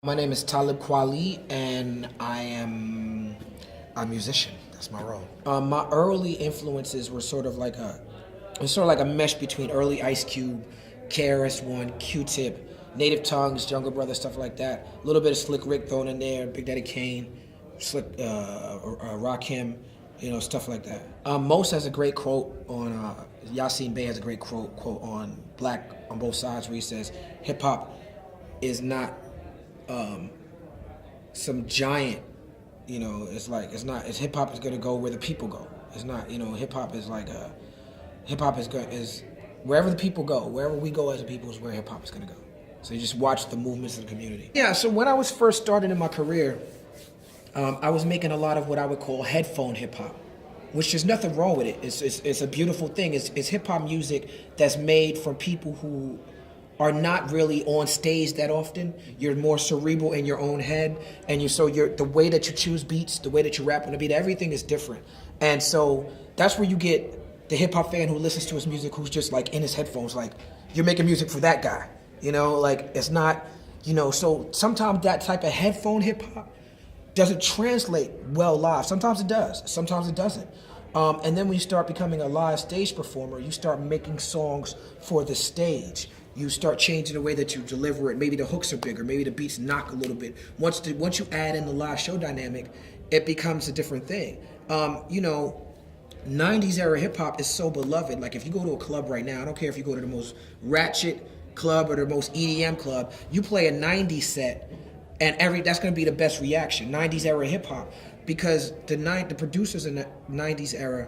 My name is Talib Kweli, and I am a musician. That's my role. My early influences were it was sort of like a mesh between early Ice Cube, KRS-One, Q-Tip, Native Tongues, Jungle Brothers, stuff like that. A little bit of Slick Rick thrown in there, Big Daddy Kane, Rakim, stuff like that. Most has a great quote on, Yasin Bey has a great quote on Black on Both Sides where he says, hip hop is not some giant, it's hip hop is gonna go where the people go. It's not, hip hop is is wherever the people go, wherever we go as a people is where hip hop is gonna go. So you just watch the movements of the community. Yeah, so when I was first starting in my career, I was making a lot of what I would call headphone hip hop, which there's nothing wrong with it. It's a beautiful thing. It's hip hop music that's made from people who are not really on stage that often. You're more cerebral in your own head, and the way that you choose beats, the way that you rap on a beat, everything is different. And so that's where you get the hip hop fan who listens to his music, who's just like in his headphones, like you're making music for that guy. It's not, so sometimes that type of headphone hip hop doesn't translate well live. Sometimes it does, sometimes it doesn't. And then when you start becoming a live stage performer, you start making songs for the stage. You start changing the way that you deliver it. Maybe the hooks are bigger, maybe the beats knock a little bit. Once you add in the live show dynamic, it becomes a different thing. 90s era hip hop is so beloved. Like if you go to a club right now, I don't care if you go to the most ratchet club or the most EDM club, you play a 90s set and that's gonna be the best reaction, 90s era hip hop. Because the producers in the 90s era,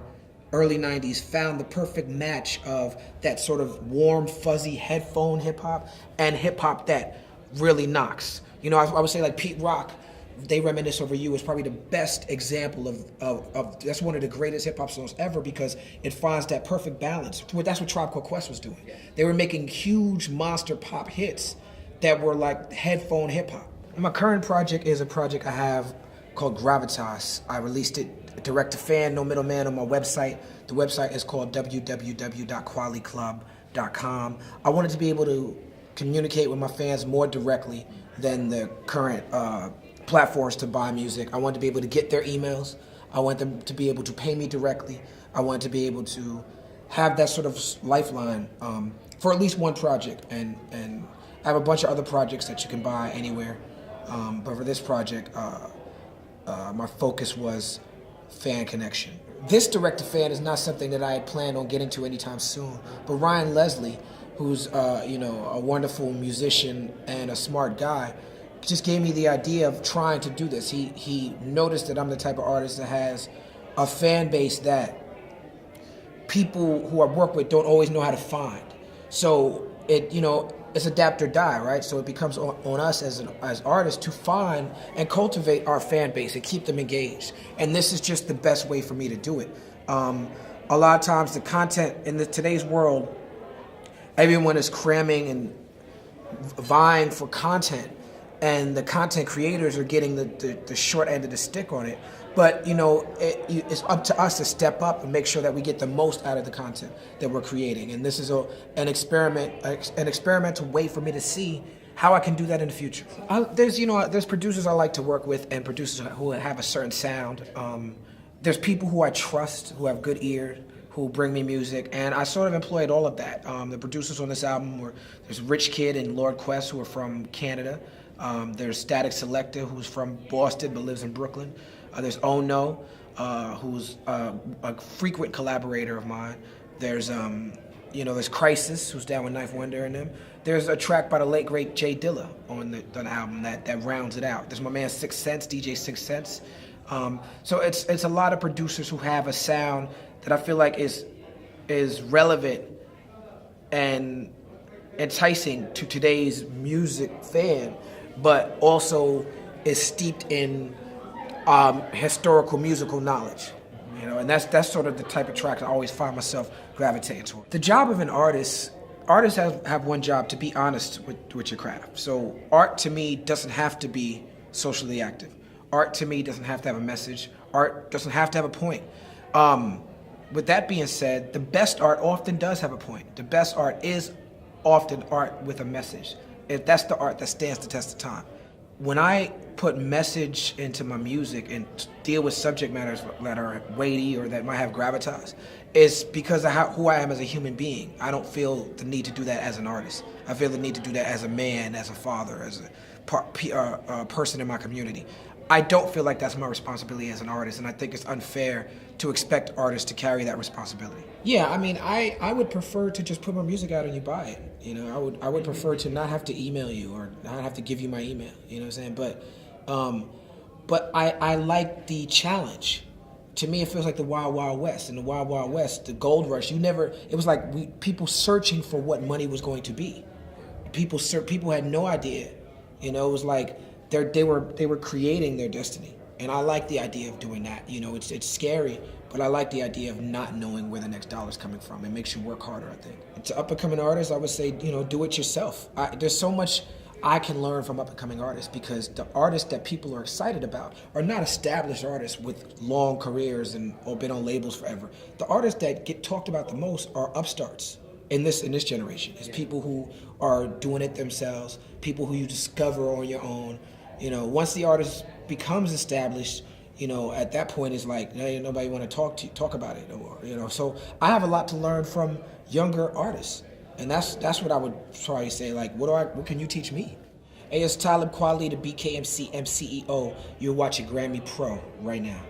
early 90s, found the perfect match of that sort of warm, fuzzy headphone hip hop and hip hop that really knocks. I would say like Pete Rock, They Reminisce Over You is probably the best example of that's one of the greatest hip hop songs ever because it finds that perfect balance. That's what Tribe Called Quest was doing. They were making huge monster pop hits that were like headphone hip hop. My current project is a project I have called Gravitas. I released it direct to fan, no middleman, on my website. The website is called www.qualiclub.com. I wanted to be able to communicate with my fans more directly than the current platforms to buy music. I wanted to be able to get their emails. I want them to be able to pay me directly. I wanted to be able to have that sort of lifeline for at least one project. And I have a bunch of other projects that you can buy anywhere. But for this project, my focus was fan connection. This direct-to-fan is not something that I had planned on getting to anytime soon, but Ryan Leslie, who's a wonderful musician and a smart guy, just gave me the idea of trying to do this. He noticed that I'm the type of artist that has a fan base that people who I work with don't always know how to find. So it's adapt or die, right? So it becomes on us as artists to find and cultivate our fan base and keep them engaged. And this is just the best way for me to do it. A lot of times the content in today's world, everyone is cramming and vying for content, and the content creators are getting the short end of the stick on it. But it's up to us to step up and make sure that we get the most out of the content that we're creating. And this is an experimental way for me to see how I can do that in the future. There's producers I like to work with and producers who have a certain sound. There's people who I trust, who have good ears, who bring me music, and I sort of employed all of that. The producers on this album there's Rich Kid and Lord Quest, who are from Canada. There's Static Selector, who's from Boston but lives in Brooklyn. There's Oh No, who's a frequent collaborator of mine. There's there's Crisis, who's down with Knife Wonder and them. There's a track by the late great Jay Dilla on the album that rounds it out. There's my man Six Sense, DJ Six Sense. So it's a lot of producers who have a sound that I feel like is relevant and enticing to today's music fan, but also is steeped in historical musical knowledge, and that's sort of the type of track I always find myself gravitating toward. The job of an artists have one job: to be honest with your craft. So art to me doesn't have to be socially active. Art to me doesn't have to have a message. Art doesn't have to have a point. With that being said, the best art often does have a point. The best art is often art with a message. If that's the art that stands the test of time. when I put message into my music and deal with subject matters that are weighty or that might have gravitas, it's because of who I am as a human being. I don't feel the need to do that as an artist. I feel the need to do that as a man, as a father, as a person in my community. I don't feel like that's my responsibility as an artist, and I think it's unfair to expect artists to carry that responsibility. Yeah, I mean, I would prefer to just put my music out and you buy it. You know, I would prefer to not have to email you or not have to give you my email. You know what I'm saying? But I like the challenge. To me, it feels like the Wild Wild West. In the Wild Wild West, the gold rush, it was like people searching for what money was going to be. People had no idea. You know, it was like they were creating their destiny. And I like the idea of doing that. You know, it's scary, but I like the idea of not knowing where the next dollar's coming from. It makes you work harder, I think. And to up-and-coming artists, I would say, you know, do it yourself. There's so much I can learn from up-and-coming artists, because the artists that people are excited about are not established artists with long careers or been on labels forever. The artists that get talked about the most are upstarts in this generation. It's people who are doing it themselves, people who you discover on your own. You know, once the artist becomes established, you know, at that point it's like, hey, nobody want to talk about it no more. You know, so I have a lot to learn from younger artists. And that's what I would probably say. Like, what can you teach me? Hey, it's Talib Kweli, the BKMC MCEO. You're watching Grammy Pro right now.